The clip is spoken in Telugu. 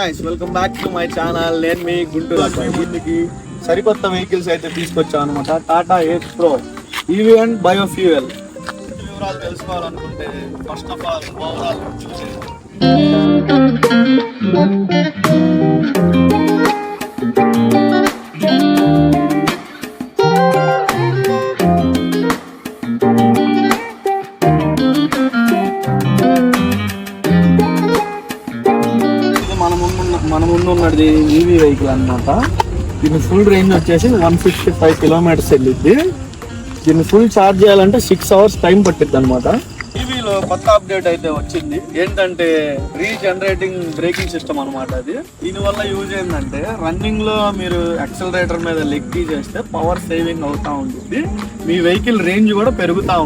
Guys, welcome back to my channel. నేను మీ గుంటూరు దీనికి సరికొత్త వెహికల్స్ అయితే తీసుకొచ్చాను అనమాట. Tata ace pro EV and biofuel వివరాలు తెలుసుకోవాలనుకుంటే ఫస్ట్ ఆఫ్ ఆల్ ఓవరాల్ మన ముందు ఉన్నది ఈవీ వెహికల్ అనమాట. దీని ఫుల్ రేంజ్ వచ్చేసి 165 కిలోమీటర్స్ వెళ్ళిద్ది. దీన్ని ఫుల్ ఛార్జ్ చేయాలంటే 6 అవర్స్ టైం పట్టిద్ది అనమాట. ఈవీలో కొత్త అప్డేట్ అయితే వచ్చింది. ఏంటంటే రీజనరేటింగ్ బ్రేకింగ్ సిస్టమ్ అనమాట. అది దీనివల్ల యూజ్ ఏంటంటే రన్నింగ్ లో మీరు యాక్సిలరేటర్ మీద లెగ్ చేస్తే పవర్ సేవింగ్ అవుతా ఉంటుంది. మీ వెహికల్ రేంజ్ కూడా పెరుగుతా ఉంటుంది.